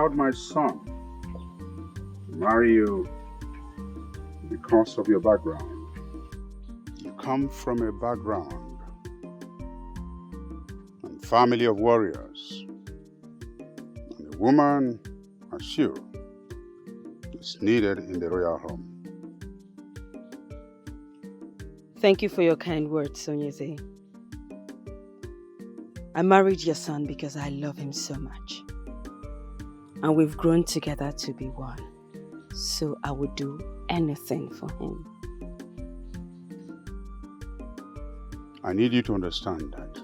allowed my son to marry you because of your background. You come from a background and family of warriors. And a woman as you is needed in the royal home. Thank you for your kind words, Onyeze. I married your son because I love him so much. And we've grown together to be one. So I would do anything for him. I need you to understand that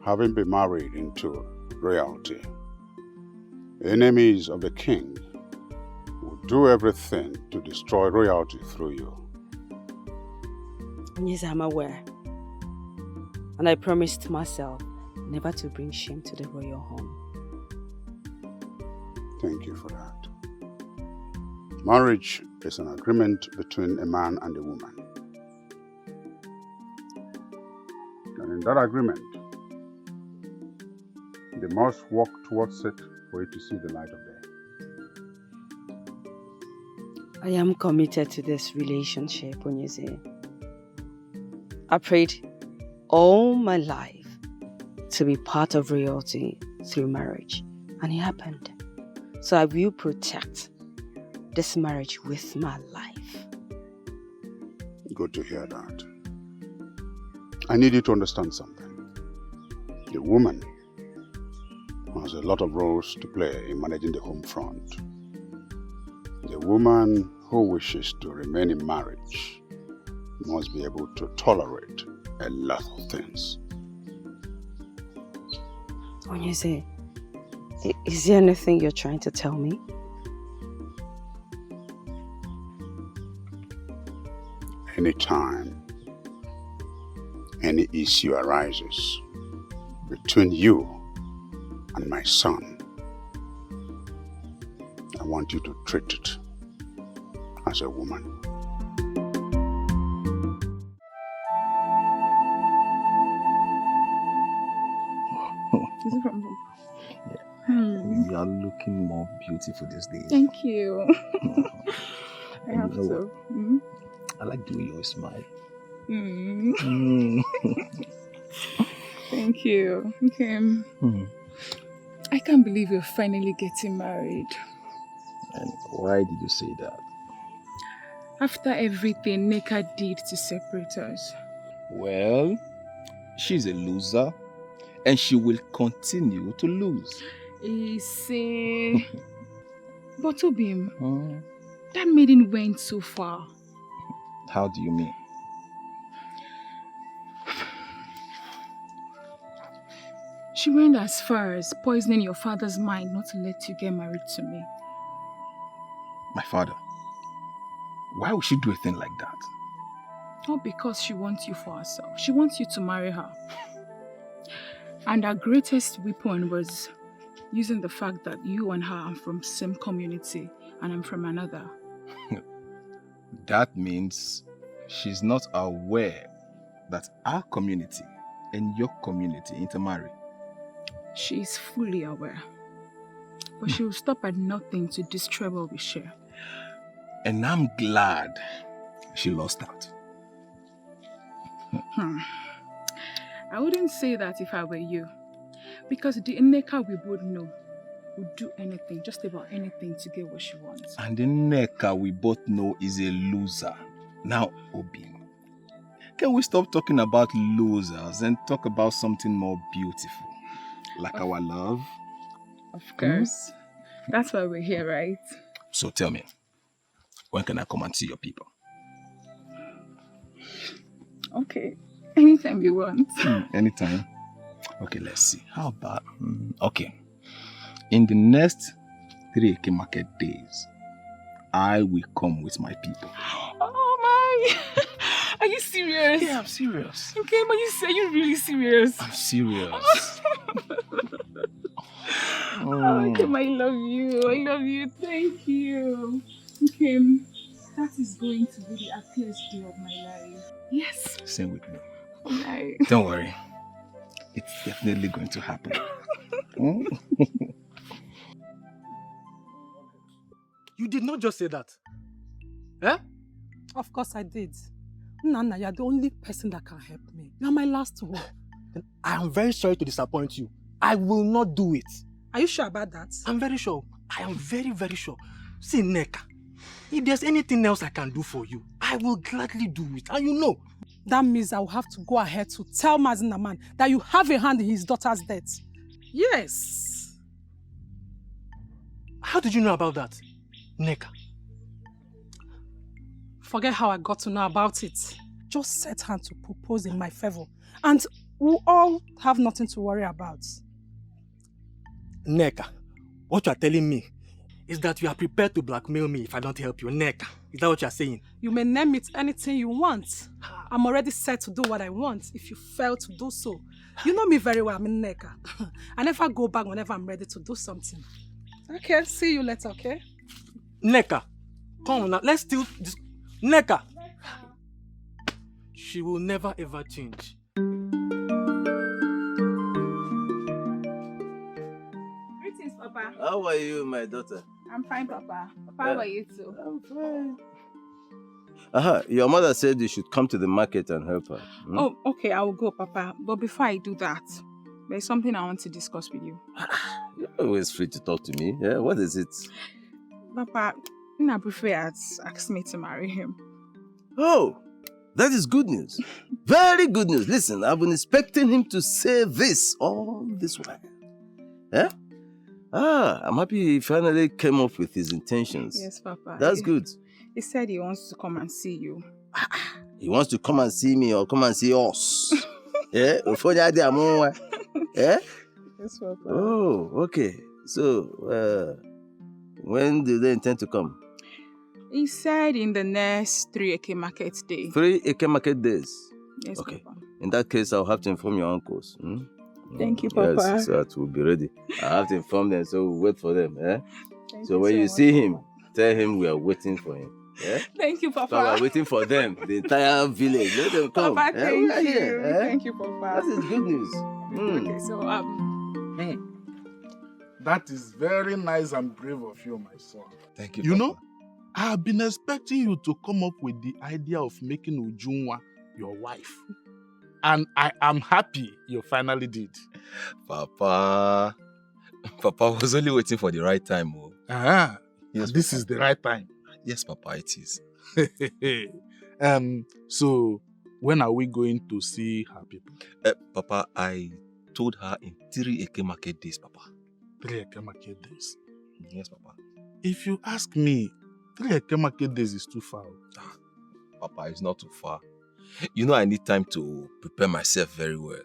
having been married into royalty, enemies of the king will do everything to destroy royalty through you. Yes, I'm aware. And I promised myself never to bring shame to the royal home. Thank you for that. Marriage is an agreement between a man and a woman. And in that agreement, they must work towards it for it to see the light of day. I am committed to this relationship, Onyeze. I prayed all my life to be part of royalty through marriage, and it happened. So I will protect this marriage with my life. Good to hear that. I need you to understand something. The woman has a lot of roles to play in managing the home front. The woman who wishes to remain in marriage must be able to tolerate a lot of things. Onyeze, is there anything you're trying to tell me? Anytime any issue arises between you and my son, I want you to treat it as a woman. Is it from home? Yeah. You are looking more beautiful these days. Thank you. I have to. I like the way you always smile. Thank you. Okay. I can't believe you're finally getting married. And why did you say that? After everything Neka did to separate us. Well, she's a loser and she will continue to lose. Say, but Obim, that maiden went so far. How do you mean? She went as far as poisoning your father's mind not to let you get married to me. My father? Why would she do a thing like that? Not because she wants you for herself. She wants you to marry her. And her greatest weapon was using the fact that you and her are from the same community and I'm from another. That means she's not aware that our community and your community intermarry. She is fully aware. But she will stop at nothing to destroy what we share. And I'm glad she lost out. I wouldn't say that if I were you. Because the Nneka we both know would do anything, just about anything to get what she wants. And the Nneka we both know is a loser. Now, Obi, can we stop talking about losers and talk about something more beautiful? Like our love? Of course. That's why we're here, right? So tell me, when can I come and see your people? Okay. Anytime you want. Anytime? Okay, let's see. How about... okay. In the next 3 Eke market days, I will come with my people. Oh my! Are you serious? Yeah, I'm serious. Okay, but are you really serious? I'm serious. Okay, I love you. I love you. Thank you. Okay, that is going to be the happiest day of my life. Yes. Same with me. Right. Don't worry. It's definitely going to happen. You did not just say that. Eh? Of course I did. Nana, you're the only person that can help me. You're my last hope. I am very sorry to disappoint you. I will not do it. Are you sure about that? I'm very sure. I am very, very sure. See, Neka, if there's anything else I can do for you, I will gladly do it. And you know. That means I will have to go ahead to tell Mazinaman that you have a hand in his daughter's death. Yes. How did you know about that, Neka? Forget how I got to know about it. Just set hand to propose in my favor. And we'll all have nothing to worry about. Neka, what you are telling me is that you are prepared to blackmail me if I don't help you. Neka, is that what you are saying? You may name it anything you want. I'm already set to do what I want if you fail to do so. You know me very well, I'm in Neka. I never go back whenever I'm ready to do something. Okay, see you later, okay? Neka, come on now, let's still... Neka! She will never ever change. Greetings, Papa. How are you, my daughter? I'm fine, Papa. Papa, how are you too? I'm fine. Your mother said you should come to the market and help her. Hmm? Oh, okay, I will go, Papa. But before I do that, there's something I want to discuss with you. You're always free to talk to me. Yeah, what is it? Papa, Nabufe has asked me to marry him. Oh, that is good news. Very good news. Listen, I've been expecting him to say this all this while. Yeah? I'm happy he finally came up with his intentions. Yes, Papa. That's good. He said he wants to come and see you. He wants to come and see me or come and see us. Yeah? Yeah? Yes, Papa. Oh, okay. So, when do they intend to come? He said in the next 3 Eke market day. 3 Eke market days? Yes, okay. Papa. In that case, I'll have to inform your uncles. Thank you, Papa. Yes, so that we'll be ready. I have to inform them, so we'll wait for them. Eh? So when so you much, see him, tell him we are waiting for him. Yeah? Thank you, Papa. So we're waiting for them, the entire village. Let them come. Papa, thank We are you. here, eh? Thank you, Papa. That is good news. Okay, so That is very nice and brave of you, my son. Thank you, You Papa. know, I have been expecting you to come up with the idea of making Ujunwa your wife. And I am happy you finally did. Papa was only waiting for the right time. Oh. Yes, this is the right time. Yes, Papa, it is. So, when are we going to see her people? Papa, I told her in 3 Eke market days, Papa. 3 Eke market days. Yes, Papa. If you ask me, 3 Eke market days is too far. Papa, it's not too far. You know I need time to prepare myself very well.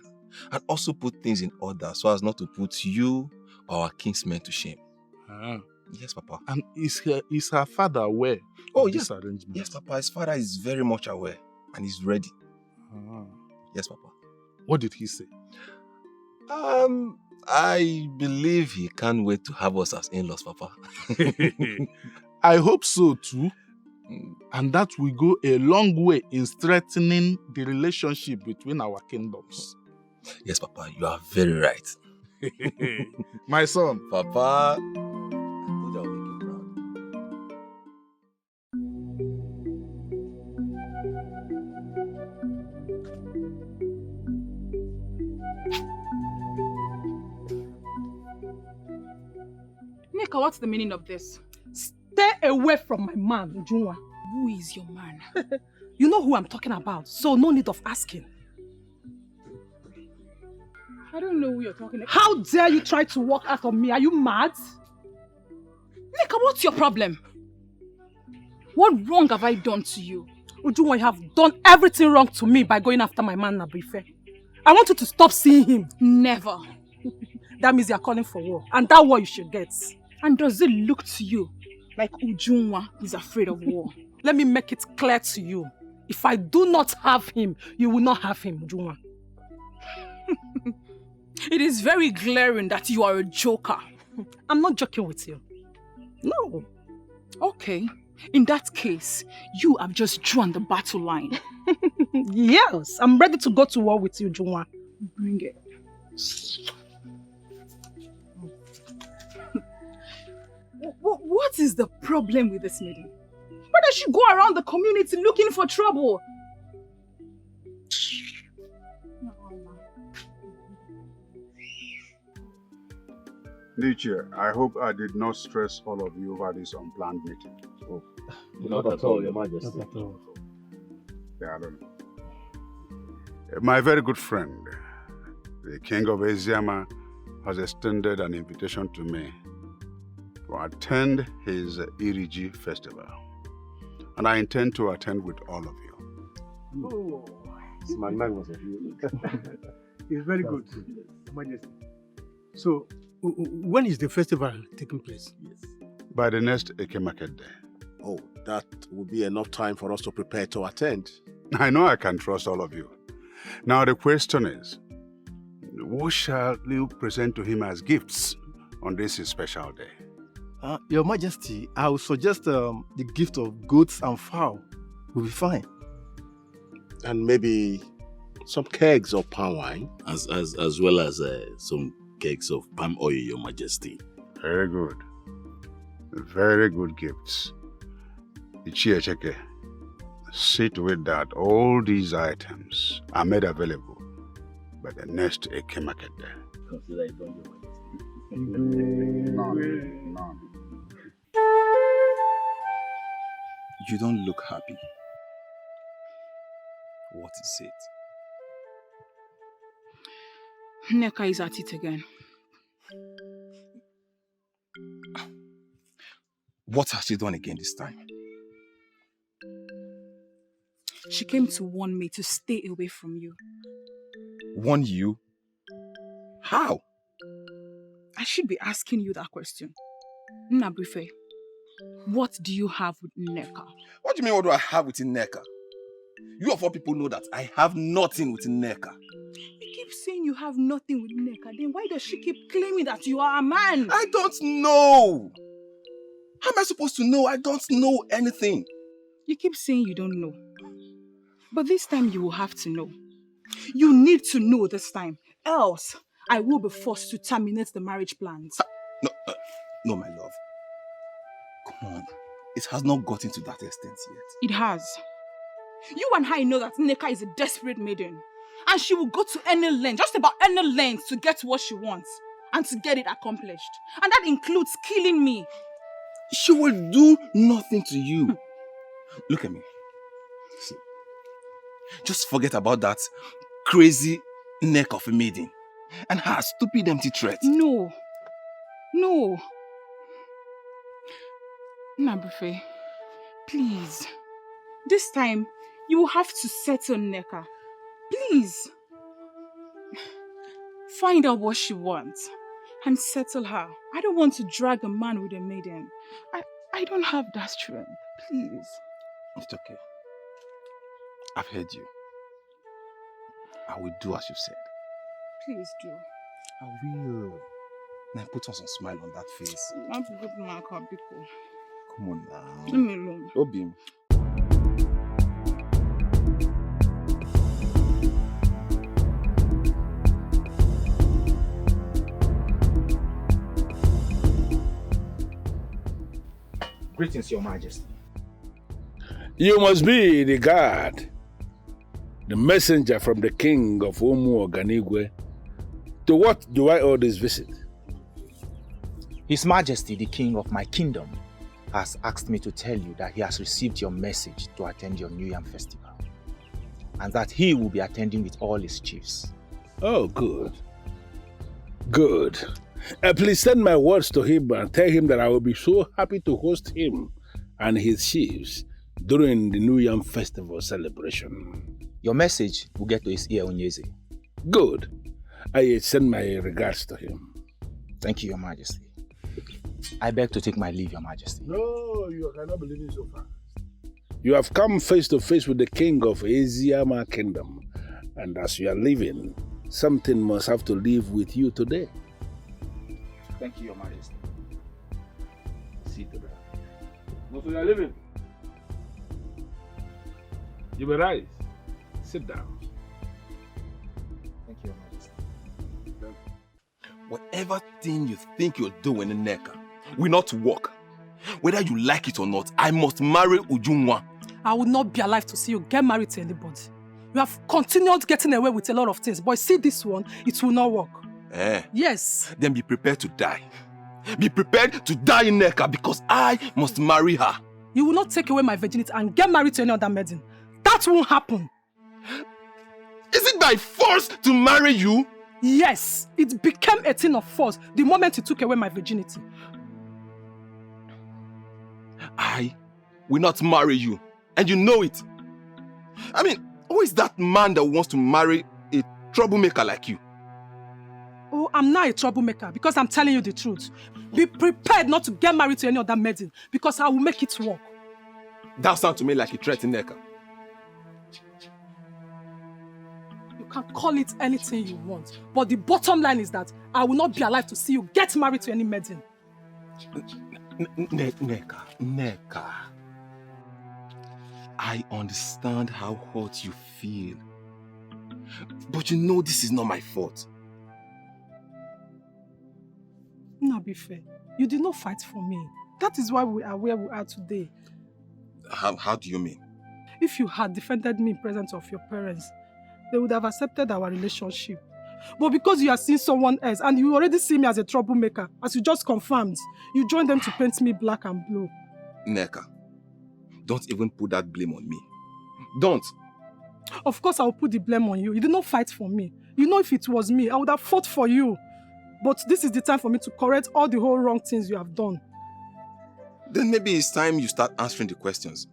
And also put things in order so as not to put you or our kinsmen to shame. Yes, Papa. And is her father aware of this arrangement? Yes, Papa. His father is very much aware and he's ready. Yes, Papa. What did he say? I believe he can't wait to have us as in-laws, Papa. I hope so too. And that will go a long way in strengthening the relationship between our kingdoms. Yes, Papa, you are very right. My son. Papa. Nika, what's the meaning of this? Stay away from my man, Ujunwa. Who is your man? You know who I'm talking about, so no need of asking. I don't know who you're talking about. How dare you try to walk out on me? Are you mad? Nika, what's your problem? What wrong have I done to you? Ujunwa, you have done everything wrong to me by going after my man, Nabrife. I want you to stop seeing him. Never. That means you're calling for war. And that war you should get. And does it look to you like Ujunwa is afraid of war? Let me make it clear to you. If I do not have him, you will not have him, Ujunwa. It is very glaring that you are a joker. I'm not joking with you. No. Okay. In that case, you have just drawn the battle line. Yes, I'm ready to go to war with you, Ujunwa. Bring it. What What is the problem with this maiden? Why does she go around the community looking for trouble? Uche, I hope I did not stress all of you over this unplanned meeting. Oh, not at all, Your Majesty. Not at all. Yeah, I don't know. My very good friend, the King of Eziama, has extended an invitation to me to attend his Iriji festival. And I intend to attend with all of you. Oh, It's magnanimous of you. it's very good, Your Majesty. So, when is the festival taking place? Yes. By the next Eke Market Day. Oh, that will be enough time for us to prepare to attend. I know I can trust all of you. Now the question is, what shall you present to him as gifts on this his special day? Your Majesty, I would suggest the gift of goats and fowl will be fine. And maybe some kegs of palm wine. As well as some kegs of palm oil, Your Majesty. Very good. Very good gifts. Ichiecheke, see to it that all these items are made available by the next Eke Market Day. Consider it done, Your Majesty. None. You don't look happy. What is it? Nneka is at it again. What has she done again this time? She came to warn me to stay away from you. Warn you? How? I should be asking you that question. Nnabuife, what do you have with Nneka? What do you mean, what do I have with Nneka? You of all people know that I have nothing with Nneka. You keep saying you have nothing with Nneka, then why does she keep claiming that you are a man? I don't know. How am I supposed to know? I don't know anything. You keep saying you don't know. But this time you will have to know. You need to know this time. Else, I will be forced to terminate the marriage plans. No, my love. Come on. It has not gotten to that extent yet. It has. You and I know that Nneka is a desperate maiden. And she will go to any length, just about any length, to get what she wants. And to get it accomplished. And that includes killing me. She will do nothing to you. Look at me. See. Just forget about that crazy neck of a maiden. And her stupid empty threat. No. No. Nnabuife, please. This time, you will have to settle Nneka. Please. Find out what she wants and settle her. I don't want to drag a man with a maiden. I don't have that strength. Please. It's okay. I've heard you. I will do as you said. Please do. I will. Now put on some smile on that face. I'm good, Marka, Biko. Come on now. Leave me alone. Obim. Greetings, Your Majesty. You must be the guard, the messenger from the king of Omu Oganigwe. To what do I owe this visit? His Majesty, the king of my kingdom, has asked me to tell you that he has received your message to attend your New Yam festival, and that he will be attending with all his chiefs. Oh, good. Good. Please send my words to him and tell him that I will be so happy to host him and his chiefs during the New Yam festival celebration. Your message will get to his ear, Onyeze. Good. I send my regards to him. Thank you, Your Majesty. I beg to take my leave, Your Majesty. No, you cannot believe it so fast. You have come face to face with the king of Eziama Kingdom, and as you are leaving, something must have to leave with you today. Thank you, Your Majesty. See to that. No, so you are leaving. You may rise. Sit down. Thank you, Your Majesty. Whatever thing you think you're doing, Nneka, will not work. Whether you like it or not, I must marry Ujunwa. I will not be alive to see you get married to anybody. You have continued getting away with a lot of things, but see this one, it will not work. Yes. Then be prepared to die. Be prepared to die in Neka because I must marry her. You will not take away my virginity and get married to any other maiden. That won't happen. Is it by force to marry you? Yes, it became a thing of force the moment you took away my virginity. I will not marry you, and you know it. I mean, who is that man that wants to marry a troublemaker like you? Oh, I'm not a troublemaker because I'm telling you the truth. Be prepared not to get married to any other maiden because I will make it work. That sounds to me like a threat, Neka. You can call it anything you want, but the bottom line is that I will not be alive to see you get married to any maiden. Neka. I understand how hurt you feel. But you know this is not my fault. No, be fair. You did not fight for me. That is why we are where we are today. How do you mean? If you had defended me in presence of your parents, they would have accepted our relationship. But because you have seen someone else and you already see me as a troublemaker, as you just confirmed, you joined them to paint me black and blue. Neka, don't even put that blame on me. Don't. Of course I will put the blame on you. You did not fight for me. You know if it was me, I would have fought for you. But this is the time for me to correct all the whole wrong things you have done. Then maybe it's time you start answering the questions.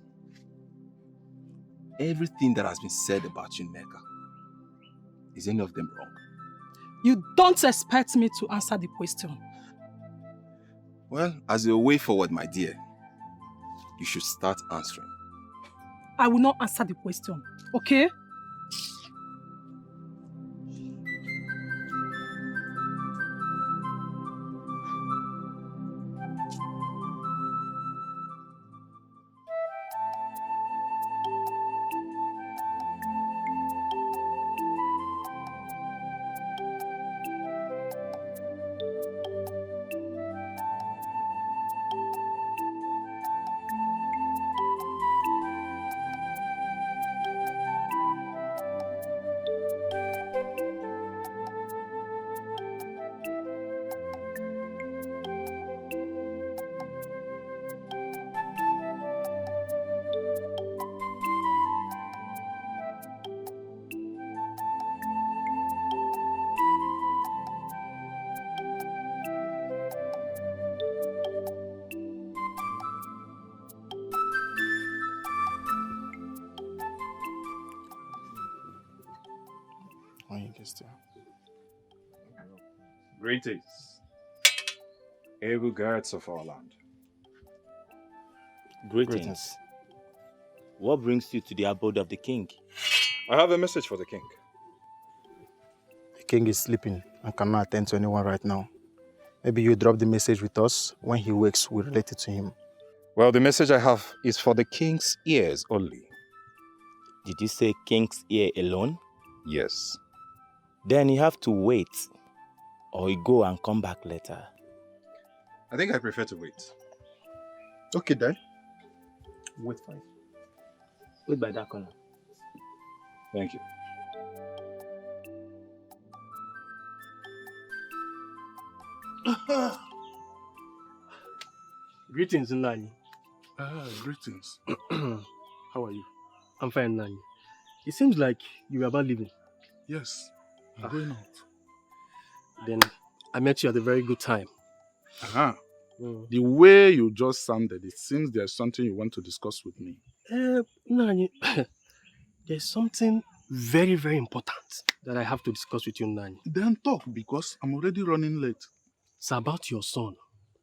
Everything that has been said about you, Neka, is any of them wrong? You don't expect me to answer the question. Well, as a way forward, my dear, you should start answering. I will not answer the question, okay? Greetings, able guards of our land. Greetings. What brings you to the abode of the king? I have a message for the king. The king is sleeping and cannot attend to anyone right now. Maybe you drop the message with us. When he wakes, we'll relate it to him. Well, the message I have is for the king's ears only. Did you say king's ear alone? Yes. Then you have to wait, or you go and come back later. I think I prefer to wait. Okay, then. Wait fine. Wait by that corner. Thank you. Greetings, Nani. Greetings. How are you? I'm fine, Nani. It seems like you were about leaving. Yes, I'm going out. Then I met you at a very good time. The way you just sounded, it seems there's something you want to discuss with me. Nani, there's something very, very important that I have to discuss with you, Nani. Then talk, because I'm already running late. It's about your son,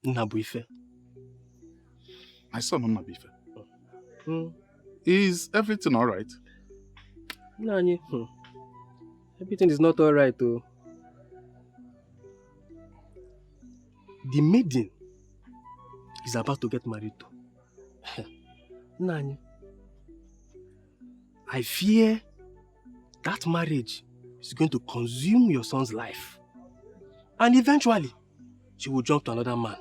Nnabuife. My son, Nnabuife. Is everything all right? Nani, everything is not all right, though. The maiden is about to get married to. Nani, I fear that marriage is going to consume your son's life. And eventually, she will jump to another man.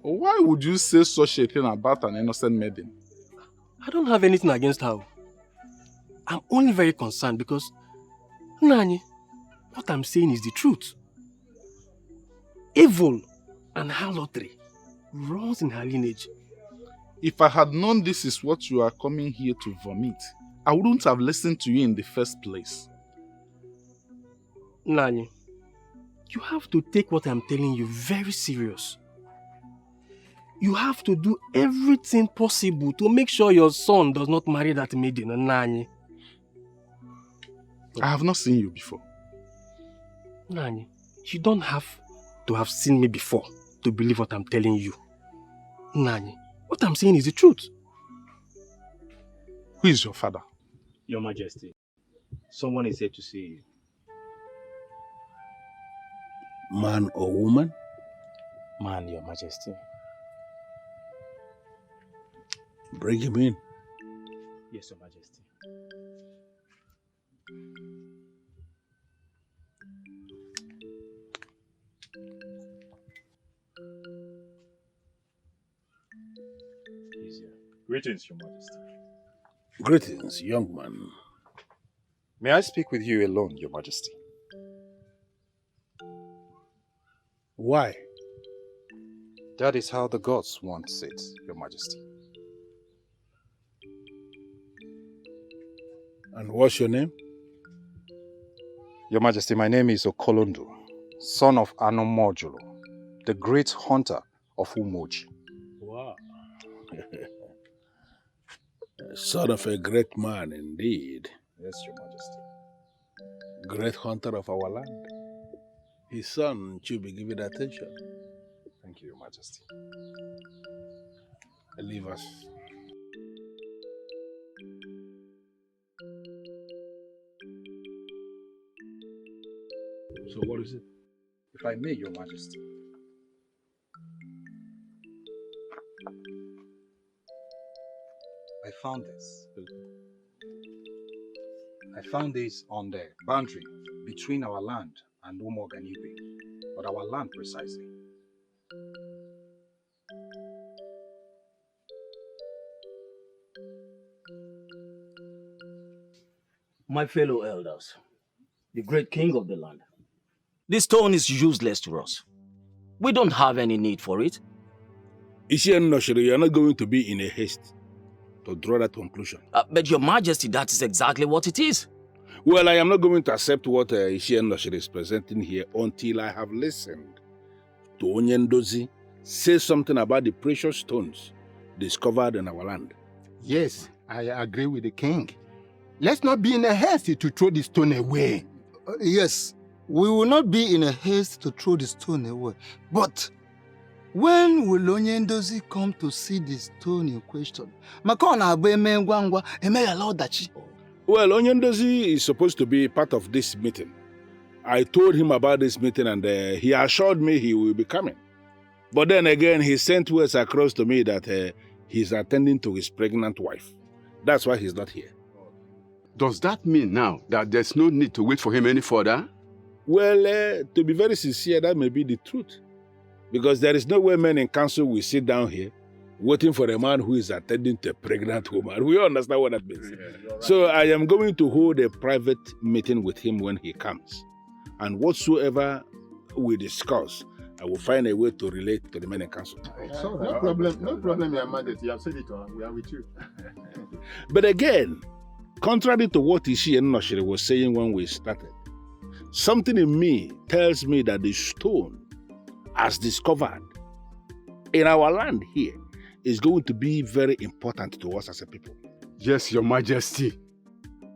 Why would you say such a thing about an innocent maiden? I don't have anything against her. I'm only very concerned because, Nani, what I'm saying is the truth. Evil and harlotry runs in her lineage. If I had known this is what you are coming here to vomit, I wouldn't have listened to you in the first place. Nani, you have to take what I'm telling you very serious. You have to do everything possible to make sure your son does not marry that maiden, Nani. I have not seen you before. Nani, you don't have to have seen me before to believe what I'm telling you. Nani, what I'm saying is the truth. Who is your father? Your Majesty, someone is here to see you. Man or woman? Man, Your Majesty. Bring him in. Yes, Your Majesty. He's here. Greetings, Your Majesty. Greetings, young man. May I speak with you alone, Your Majesty? Why? That is how the gods want it, Your Majesty. And what's your name? Your Majesty, my name is Okolondo, son of Anomojulo, the great hunter of Umoji. Wow. Son of a great man indeed. Yes, Your Majesty. Great hunter of our land. His son should be given attention. Thank you, Your Majesty. Leave us. So what is it? If I may, Your Majesty. I found this. I found this on the boundary between our land and Umoganibe, but our land precisely. My fellow elders, the great king of the land, this stone is useless to us. We don't have any need for it. You're not going to be in a haste to draw that conclusion. But Your Majesty, that is exactly what it is. Well, I am not going to accept what Ishien is presenting here until I have listened to Onyendozi say something about the precious stones discovered in our land. Yes, I agree with the king. Let's not be in a haste to throw the stone away. Yes, we will not be in a haste to throw the stone away. But when will Onyendozi come to see the stone in question? Well, Onyendozi is supposed to be part of this meeting. I told him about this meeting and he assured me he will be coming. But then again, he sent words across to me that he's attending to his pregnant wife. That's why he's not here. Does that mean now that there's no need to wait for him any further? Well, to be very sincere, that may be the truth. Because there is no way men in council will sit down here waiting for a man who is attending to a pregnant woman. We understand what that means. Right. So I am going to hold a private meeting with him when he comes. And whatsoever we discuss, I will find a way to relate to the men in council. No problem, Your Majesty. You have said it all. We are with you. But again, contrary to what Ishi and Noshiri was saying when we started, something in me tells me that the stone, as discovered in our land here, is going to be very important to us as a people. Yes, Your Majesty.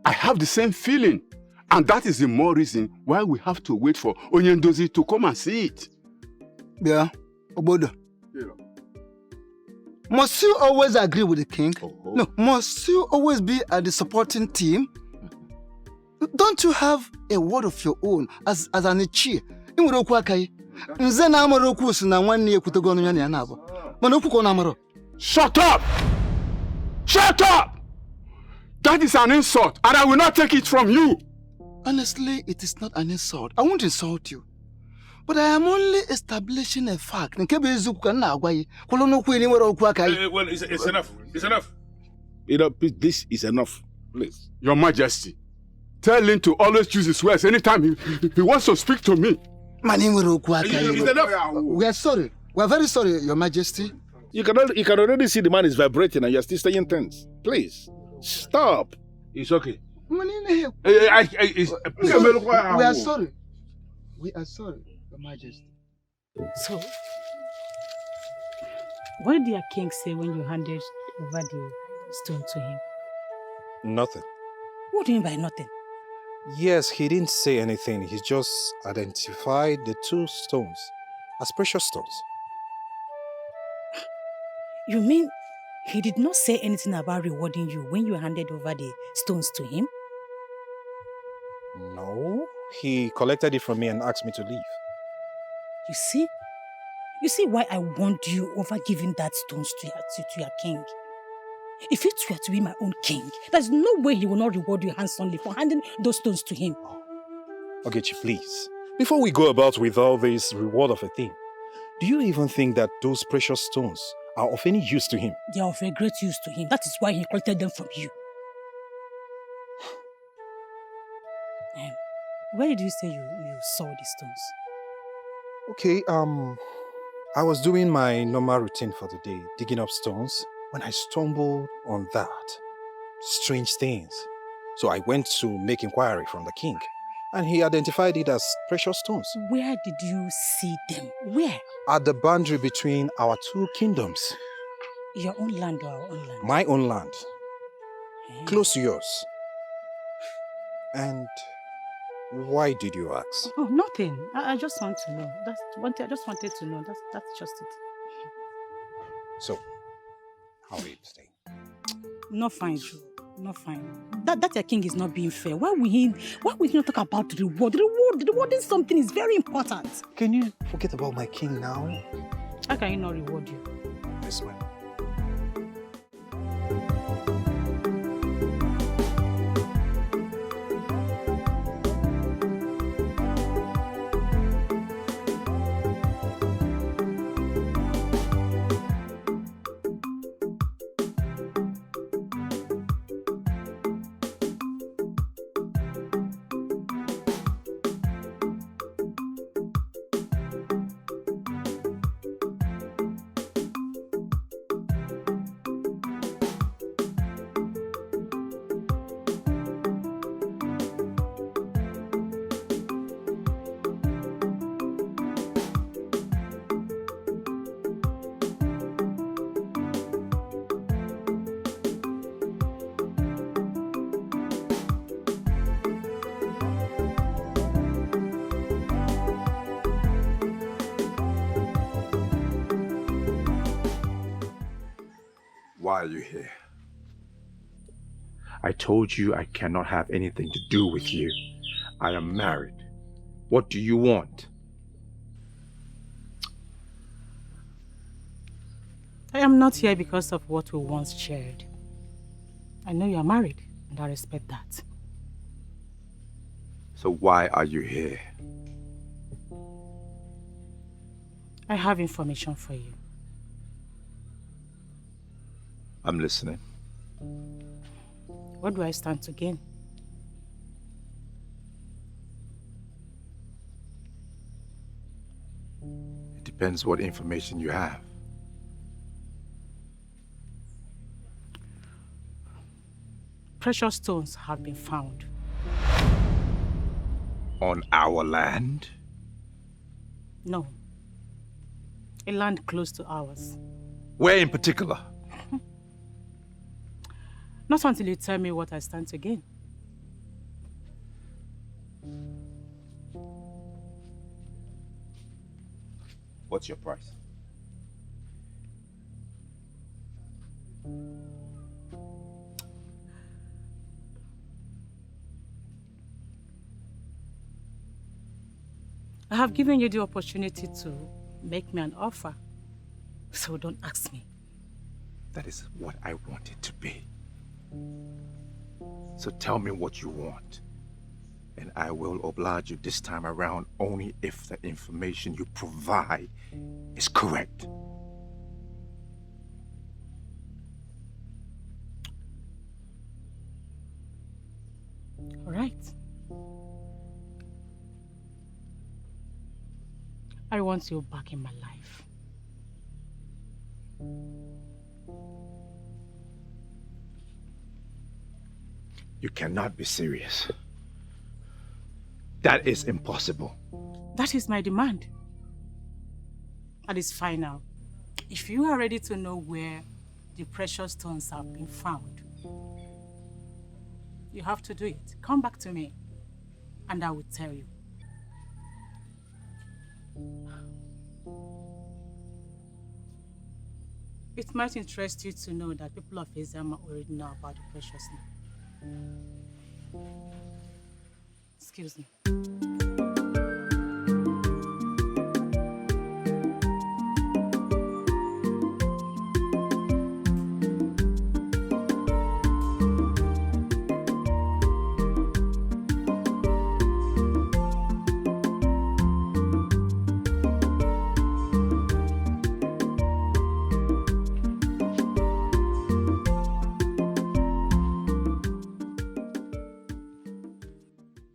I have the same feeling. And that is the more reason why we have to wait for Onyendozi to come and see it. Yeah, Obodo. Yeah. Must you always agree with the king? No, must you always be at the supporting team? Don't you have a word of your own as an Ichie? Shut up! Shut up! That is an insult, and I will not take it from you. Honestly, it is not an insult. I won't insult you. But I am only establishing a fact. Well, it's enough. It's enough. This is enough. Please. Your Majesty, tell him to always choose his words anytime he wants to speak to me. It's enough. We are sorry. We are very sorry, Your Majesty. You can already see the man is vibrating and you're still staying tense. Please, stop. It's okay. We are sorry. We are sorry, Your Majesty. So, what did your king say when you handed over the stone to him? Nothing. What do you mean by nothing? Yes, he didn't say anything. He just identified the 2 stones as precious stones. You mean he did not say anything about rewarding you when you handed over the stones to him? No, he collected it from me and asked me to leave. You see? You see why I warned you over giving that stones to your king? If it were to be my own king, there's no way he will not reward you handsomely for handing those stones to him. Ogechi, please. Before we go about with all this reward of a thing, do you even think that those precious stones are of any use to him? They are of a great use to him. That is why he collected them from you. Where did you say you saw the stones? Okay, I was doing my normal routine for the day, digging up stones, when I stumbled on that. Strange things. So I went to make inquiry from the king, and he identified it as precious stones. Where did you see them? Where? At the boundary between our 2 kingdoms. Your own land or our own land? My own land. Close to yours. And why did you ask? Oh, nothing. I just want to know. I just wanted to know. That's just it. So, how are you staying? Not fine, Joe. Not fine. That your king is not being fair. Why will he not talk about the reward? Rewarding something is very important. Can you forget about my king now? How can he not reward you? This way. Why are you here? I told you I cannot have anything to do with you. I am married. What do you want? I am not here because of what we once shared. I know you are married, and I respect that. So why are you here? I have information for you. I'm listening. What do I stand to gain? It depends what information you have. Precious stones have been found. On our land? No. A land close to ours. Where in particular? Not until you tell me what I stand to gain. What's your price? I have given you the opportunity to make me an offer, so don't ask me. That is what I want it to be. So tell me what you want, and then I will oblige you this time around only if the information you provide is correct. All right. I want you back in my life. You cannot be serious. That is impossible. That is my demand. That is final. If you are ready to know where the precious stones have been found, you have to do it. Come back to me, and I will tell you. It might interest you to know that people of Ezama already know about the precious stone. Excuse me.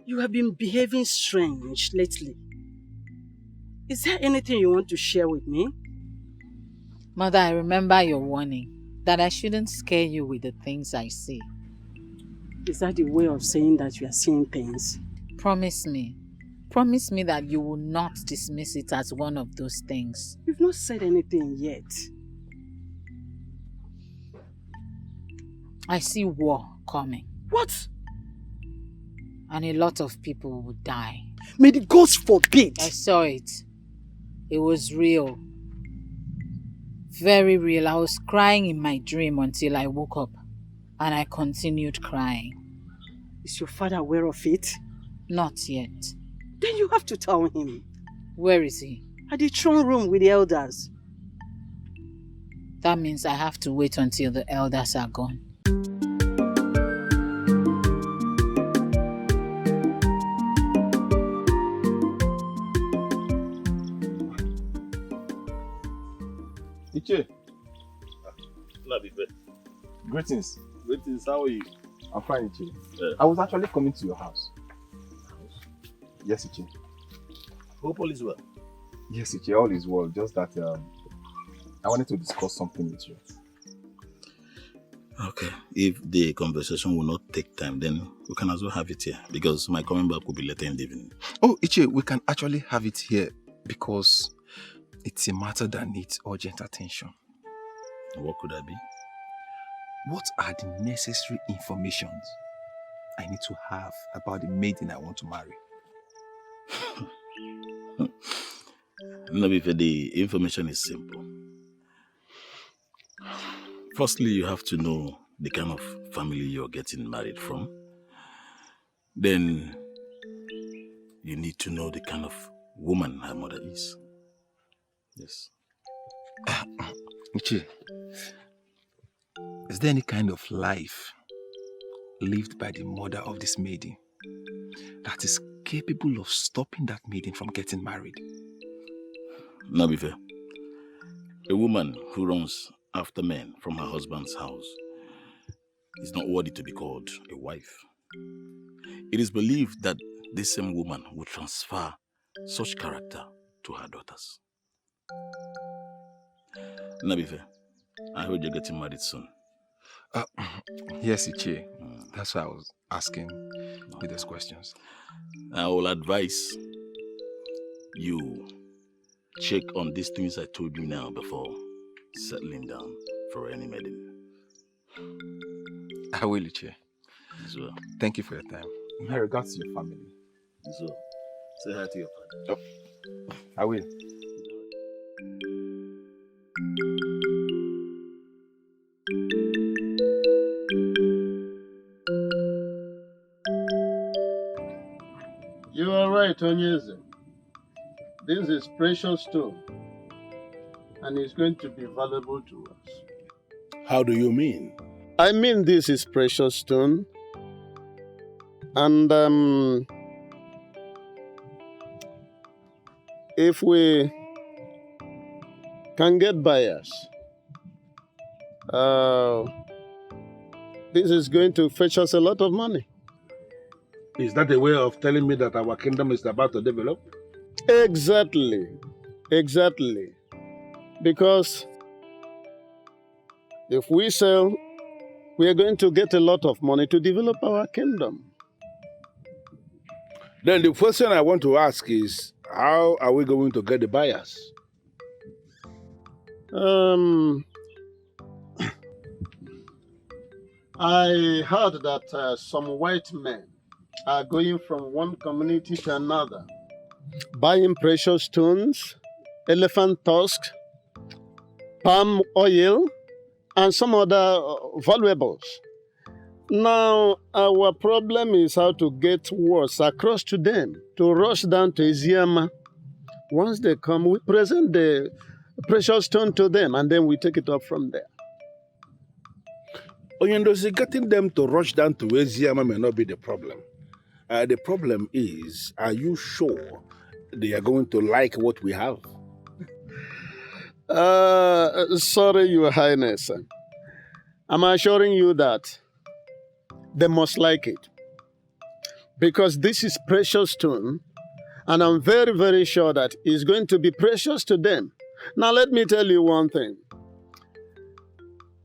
You have been behaving strange lately. Is there anything you want to share with me? Mother, I remember your warning that I shouldn't scare you with the things I see. Is that the way of saying that you are seeing things? Promise me. Promise me that you will not dismiss it as one of those things. You've not said anything yet. I see war coming. What? And a lot of people will die. May the gods forbid! I saw it. It was real. Very real. I was crying in my dream until I woke up. And I continued crying. Is your father aware of it? Not yet. Then you have to tell him. Where is he? At the throne room with the elders. That means I have to wait until the elders are gone. Uche. Viker. Greetings. Greetings, how are you? I'm fine, Uche. I was actually coming to your house. Yes, Uche. Hope all is well. Yes, Uche, all is well. Just that I wanted to discuss something with you. Okay. If the conversation will not take time, then we can as well have it here. Because my coming back will be later in the evening. Oh, Uche, we can actually have it here because it's a matter that needs urgent attention. What could that be? What are the necessary informations I need to have about the maiden I want to marry? Viker, the information is simple. Firstly, you have to know the kind of family you're getting married from. Then, you need to know the kind of woman her mother is. Yes. Uche, is there any kind of life lived by the mother of this maiden that is capable of stopping that maiden from getting married? Viker, a woman who runs after men from her husband's house is not worthy to be called a wife. It is believed that this same woman will transfer such character to her daughters. Viker, I heard you're getting married soon. Yes, Uche. That's why I was asking you those questions. I will advise you check on these things I told you now before settling down for any maiden. I will, Uche. So, thank you for your time. My regards to your family. So, say hi to your father. Oh, I will. You are right, Onyeze. This is precious stone, and it's going to be valuable to us. How do you mean? I mean this is precious stone, and if we can get buyers, this is going to fetch us a lot of money. Is that a way of telling me that our kingdom is about to develop? Exactly. Exactly. Because if we sell, we are going to get a lot of money to develop our kingdom. Then the question I want to ask is, how are we going to get the buyers? I heard that some white men are going from one community to another, buying precious stones, elephant tusks, palm oil, and some other valuables. Now, our problem is how to get words across to them, to rush down to Eziama. Once they come, we present the precious stone to them, and then we take it up from there. Onyendozi, getting them to rush down to Eziama may not be the problem. The problem is, are you sure they are going to like what we have? Sorry, Your Highness. I'm assuring you that they must like it. Because this is precious stone, and I'm very, very sure that it's going to be precious to them. Now, let me tell you one thing.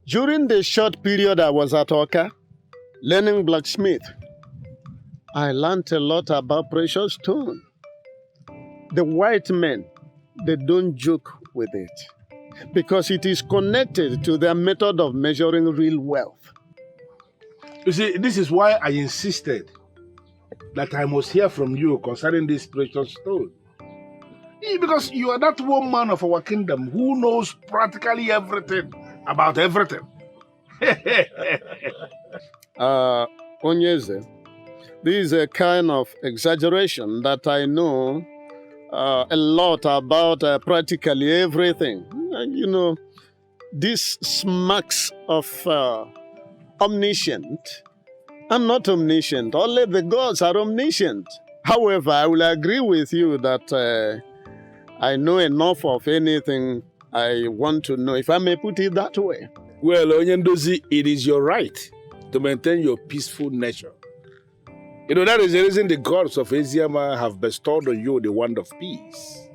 During the short period I was at Oka, learning blacksmith, I learned a lot about precious stone. The white men, they don't joke with it because it is connected to their method of measuring real wealth. You see, this is why I insisted that I must hear from you concerning this precious stone. Because you are that one man of our kingdom who knows practically everything about everything. Onyeze, this is a kind of exaggeration that I know a lot about practically everything. You know, this smacks of omniscient. I'm not omniscient. Only the gods are omniscient. However, I will agree with you that I know enough of anything I want to know, if I may put it that way. Well, Onyendozi, it is your right to maintain your peaceful nature. You know, that is the reason the gods of Eziama have bestowed on you the wand of peace.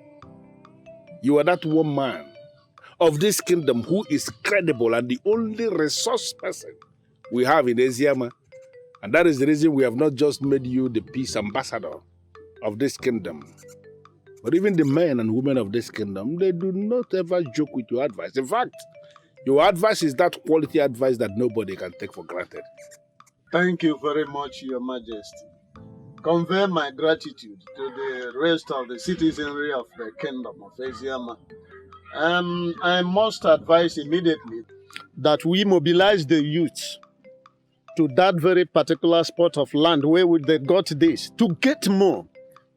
You are that one man of this kingdom who is credible and the only resource person we have in Eziama. And that is the reason we have not just made you the peace ambassador of this kingdom, but even the men and women of this kingdom, they do not ever joke with your advice. In fact, your advice is that quality advice that nobody can take for granted. Thank you very much, Your Majesty. Convey my gratitude to the rest of the citizenry of the kingdom of Eziama. I must advise immediately that we mobilize the youth to that very particular spot of land where they got this, to get more.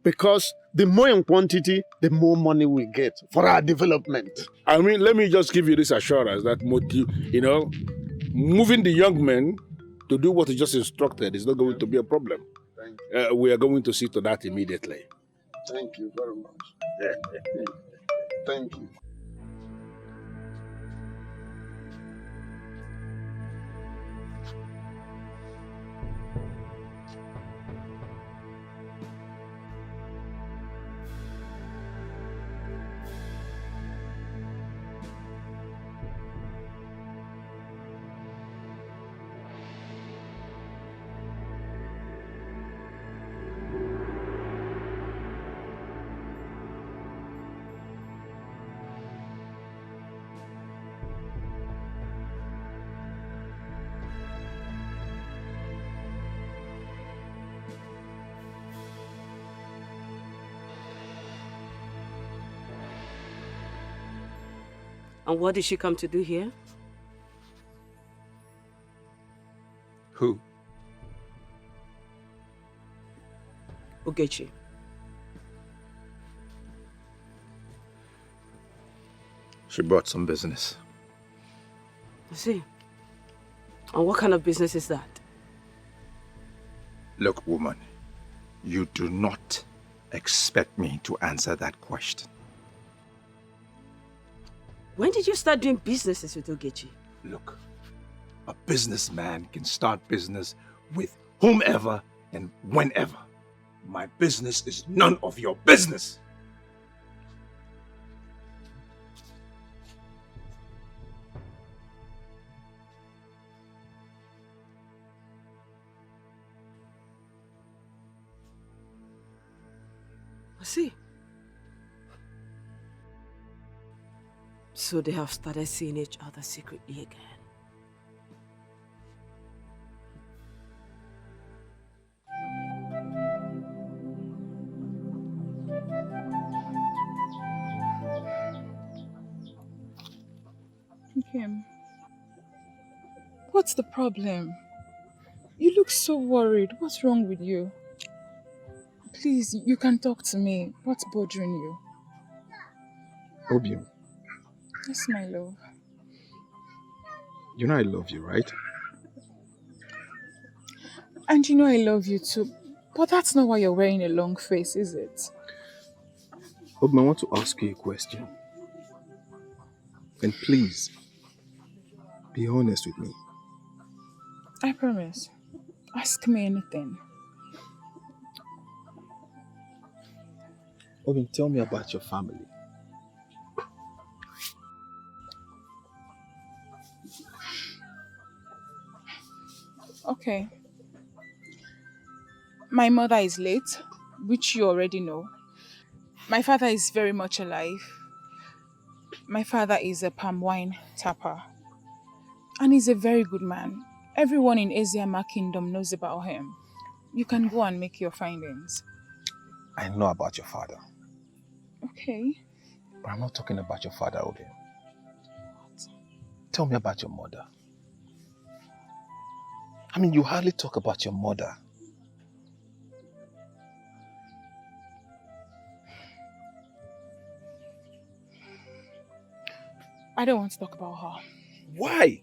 Because the more in quantity, the more money we get for our development. I mean, let me just give you this assurance that, moving the young men to do what you just instructed is not going to be a problem. We are going to see to that immediately. Thank you very much. Thank you. And what did she come to do here? Who? Uche. She brought some business. I see. And what kind of business is that? Look, woman, you do not expect me to answer that question. When did you start doing businesses with Ogechi? Look, a businessman can start business with whomever and whenever. My business is none of your business. I see. So they have started seeing each other secretly again. Kim, what's the problem? You look so worried. What's wrong with you? Please, you can talk to me. What's bothering you? Obium, Yes, my love. you know I love you, right? And you know I love you too. But that's not why you're wearing a long face, is it? Obium, I want to ask you a question. And please, be honest with me. I promise. Ask me anything. Obium, tell me about your family. Okay. My mother is late, which you already know. My father is very much alive. My father is a palm wine tapper. And he's a very good man. Everyone in Eziama Kingdom knows about him. You can go and make your findings. I know about your father, Okay. but I'm not talking about your father, Obium. Tell me about your mother. I mean, you hardly talk about your mother. I don't want to talk about her. Why?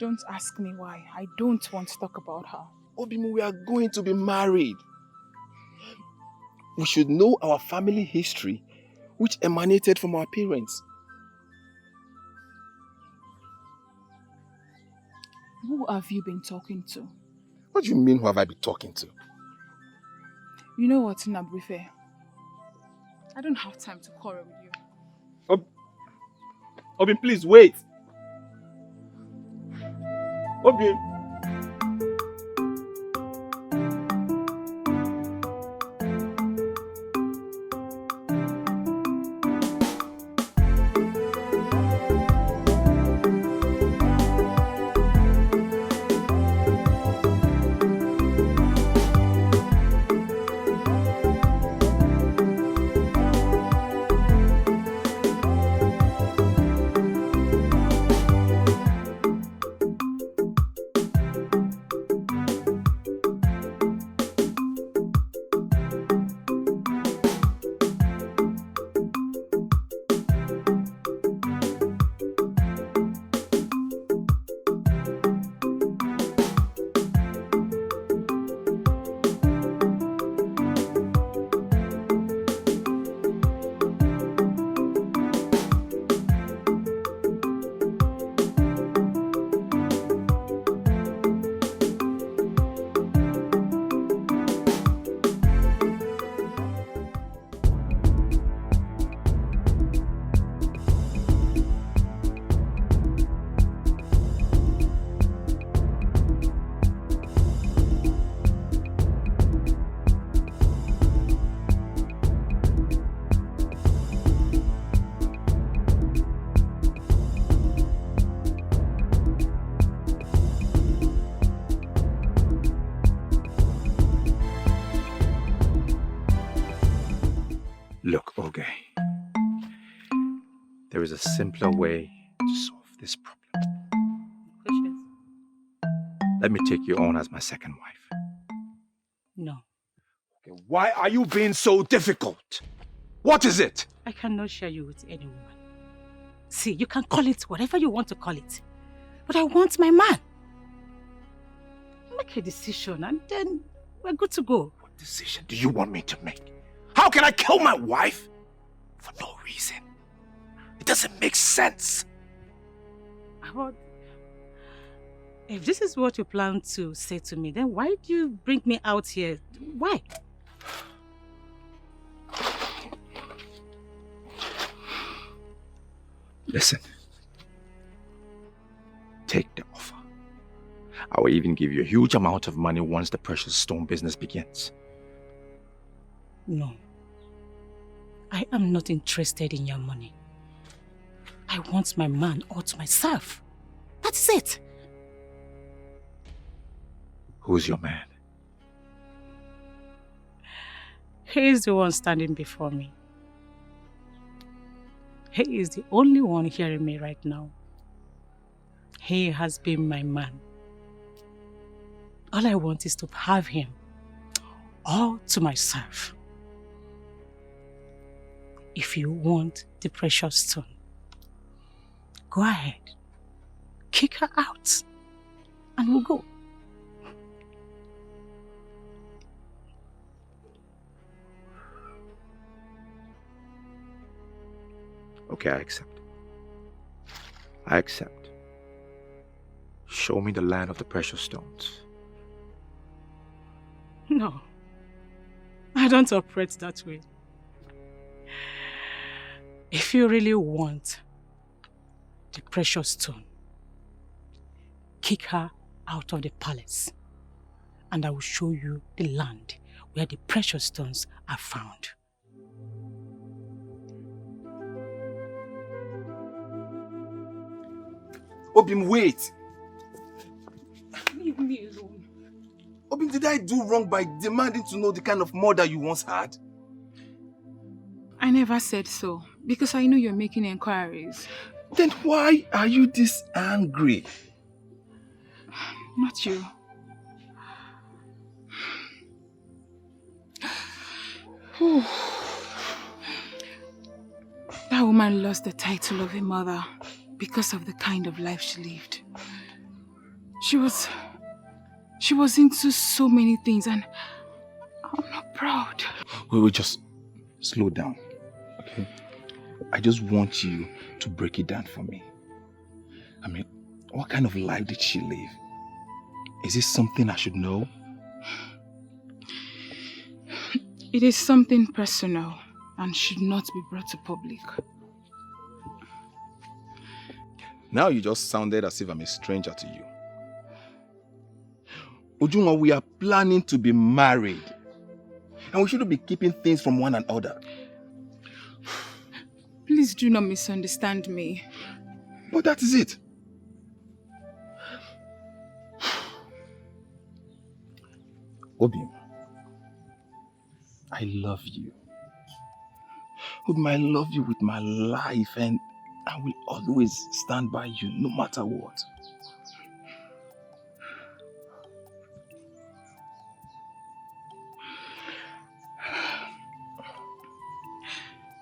Don't ask me why. I don't want to talk about her. Obimu, we are going to be married. We should know our family history, which emanated from our parents. Who have you been talking to? What do you mean, who have I been talking to? You know what, Nabrife? I don't have time to quarrel with you. Obin, please wait. Obin. Look, Oge, there is a simpler way to solve this problem. Let me take you on as my second wife. No. Okay, why are you being so difficult? What is it? I cannot share you with anyone. See, you can call it whatever you want to call it. But I want my man. Make a decision and then we're good to go. decision do you want me to make? How can I kill my wife for no reason? It doesn't make sense. But if this is what you plan to say to me, then why do you bring me out here? Why? Listen. Take the offer. I will even give you a huge amount of money once the precious stone business begins. No. I am not interested in your money. I want my man all to myself. That's it. Who's your man? He is the one standing before me. He is the only one hearing me right now. He has been my man. All I want is to have him all to myself. If you want the precious stone, go ahead, kick her out, and we'll go. Okay, I accept. I accept. Show me the land of the precious stones. No, I don't operate that way. If you really want the precious stone, kick her out of the palace, and I will show you the land where the precious stones are found. Obim, wait! Leave me alone. Obim, did I do wrong by demanding to know the kind of mother you once had? I never said so, because I know you're making inquiries. Then why are you this angry? Not you. That woman lost the title of a mother because of the kind of life she lived. She was into so many things, and I'm not proud. We will just slow down, okay? I just want you to break it down for me. I mean, what kind of life did she live? Is this something I should know? It is something personal and should not be brought to public. Now you just sounded as if I'm a stranger to you. Ujunwa, we are planning to be married. And we shouldn't be keeping things from one another. Please do not misunderstand me. But that is it. Obim, I love you. Obim, I love you with my life, and I will always stand by you no matter what.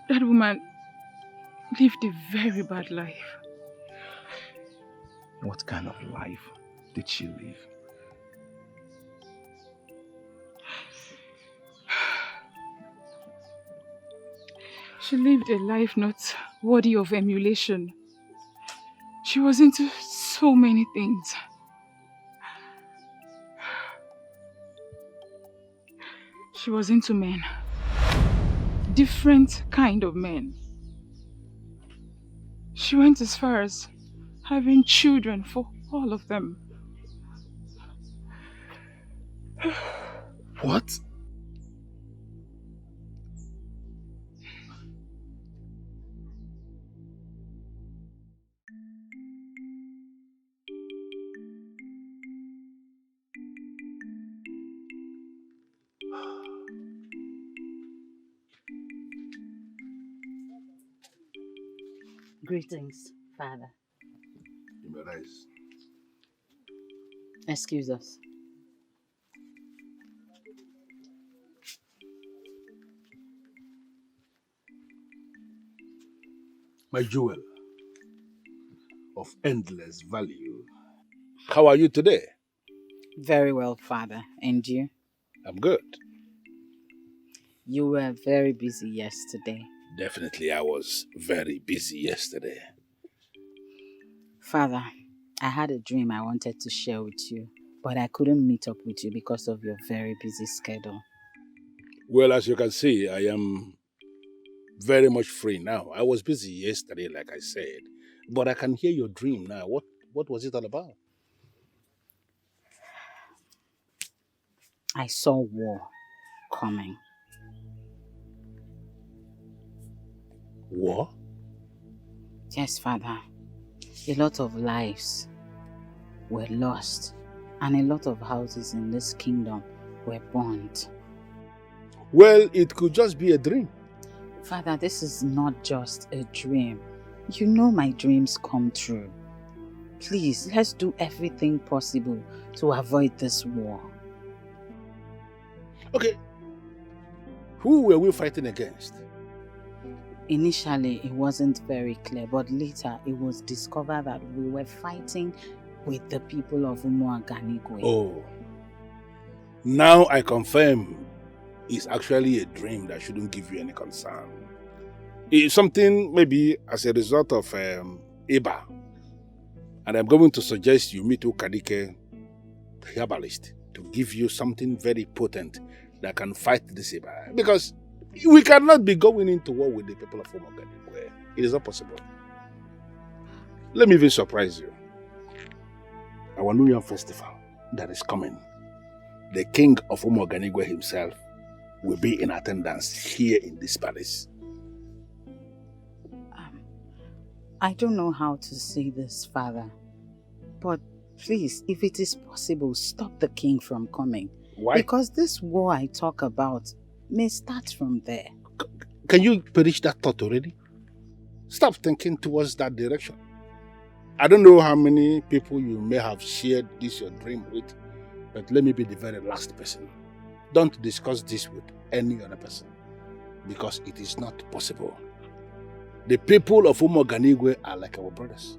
That woman lived a very bad life. What kind of life did she live? She lived a life not worthy of emulation. She was into so many things. She was into men. Different kind of men. She went as far as having children for all of them. What? Greetings, Father. You may rise. Excuse us. My jewel of endless value. How are you today? Very well, Father. And you? I'm good. You were very busy yesterday. Definitely, I was very busy yesterday. Father, I had a dream I wanted to share with you, but I couldn't meet up with you because of your very busy schedule. Well, as you can see, I am very much free now. I was busy yesterday, like I said, but I can hear your dream now. What was it all about? I saw war coming. War? Yes, Father. A lot of lives were lost, and a lot of houses in this kingdom were burnt. Well, it could just be a dream. Father, this is not just a dream. You know my dreams come true. Please, let's do everything possible to avoid this war. Okay. Who were we fighting against? Initially, it wasn't very clear, but later it was discovered that we were fighting with the people of Umuaganigwe. Oh. Now I confirm it's actually a dream that shouldn't give you any concern. It's something maybe as a result of Iba. And I'm going to suggest you meet Ukadike, the herbalist, to give you something very potent that can fight this Iba. Because we cannot be going into war with the people of Umuaganigwe. It is not possible. Let me even surprise you. Our New Year festival that is coming, the king of Umuaganigwe himself will be in attendance here in this palace. I don't know how to say this, Father, but please, if it is possible, stop the king from coming. Why? Because this war I talk about may start from there. Can you perish that thought already? Stop thinking towards that direction. I don't know how many people you may have shared this your dream with, but let me be the very last person. Don't discuss this with any other person, because it is not possible. The people of Umuaganigwe are like our brothers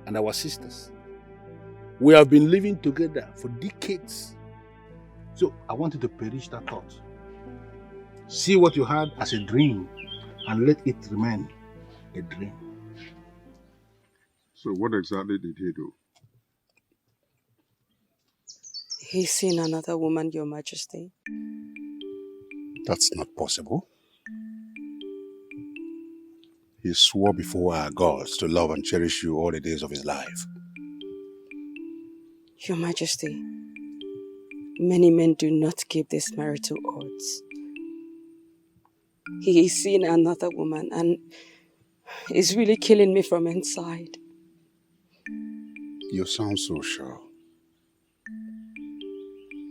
and our sisters. We have been living together for decades. So I want you to perish that thought. See what you had as a dream and let it remain a dream. So what exactly did he do? He's seen another woman, Your Majesty. That's not possible. He swore before our gods to love and cherish you all the days of his life. Your Majesty, many men do not keep these marital oaths. He is seeing another woman and is really killing me from inside. You sound so sure.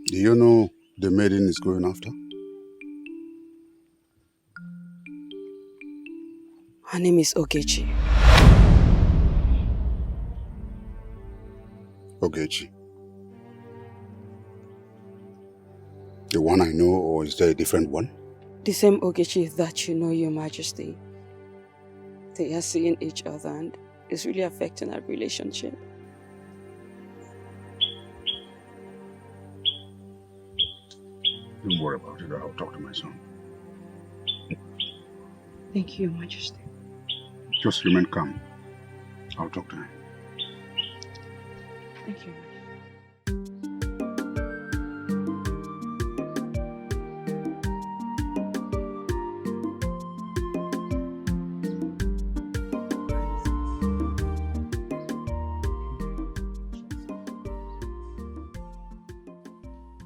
Do you know the maiden is going after? Her name is Ogechi. Ogechi. The one I know, or is there a different one? The same Ogechi that you know, Your Majesty. They are seeing each other and it's really affecting our relationship. Don't worry about it. I'll talk to my son. Thank you, Your Majesty. Just remain calm. I'll talk to him. Thank you.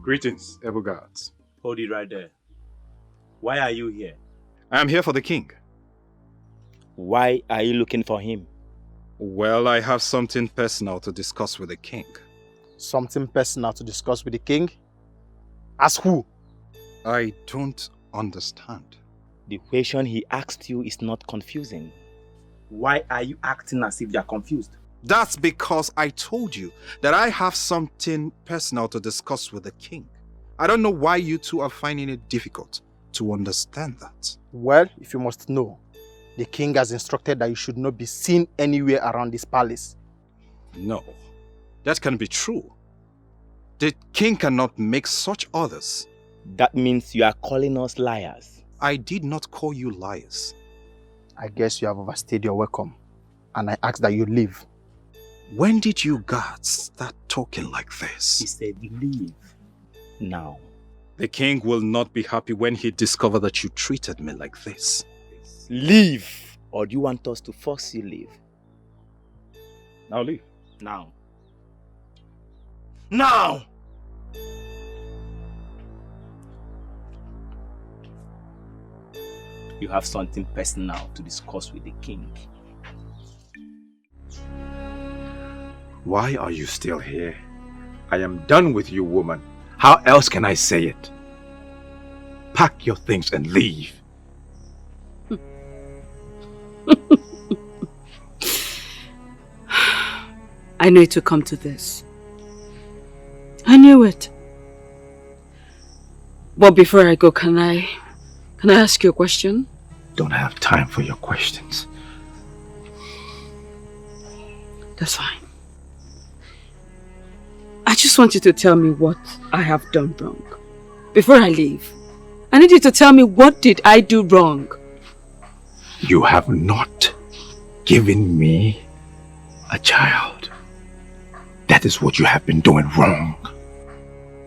Greetings, able guards. Hold it right there. Why are you here? I am here for the king. Why are you looking for him? Well, I have something personal to discuss with the king. Something personal to discuss with the king? Ask who? I don't understand. The question he asked you is not confusing. Why are you acting as if you are confused? That's because I told you that I have something personal to discuss with the king. I don't know why you two are finding it difficult to understand that. Well, if you must know, the king has instructed that you should not be seen anywhere around this palace. No, that can be true. The king cannot make such orders. That means you are calling us liars. I did not call you liars. I guess you have overstayed your welcome, and I ask that you leave. When did you guys start talking like this? He said leave. Now. The king will not be happy when he discovers that you treated me like this. Leave! Or do you want us to force you leave? Now leave. Now. Now! You have something personal to discuss with the king. Why are you still here? I am done with you, woman. How else can I say it? Pack your things and leave. I knew it would come to this. I knew it. But before I go, can I ask you a question? Don't have time for your questions. That's fine. I just want you to tell me what I have done wrong. Before I leave, I need you to tell me, what did I do wrong? You have not given me a child. That is what you have been doing wrong.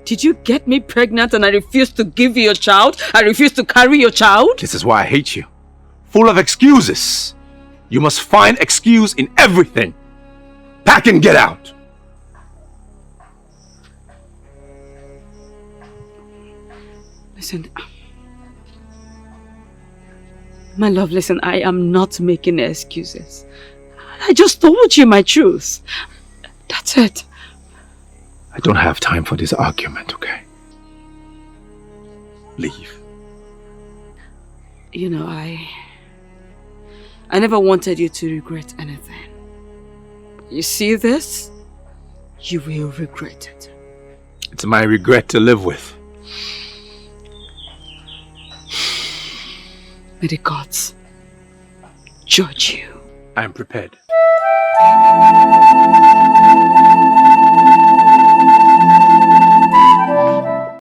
Did you get me pregnant and I refused to give you a child? I refused to carry your child? This is why I hate you. Full of excuses. You must find excuse in everything. Pack and get out. Listen, my love, listen, I am not making excuses. I just told you my truth. That's it. I don't have time for this argument, okay? Leave. You know, I never wanted you to regret anything. You see this? You will regret it. It's my regret to live with. May the gods judge you. I am prepared.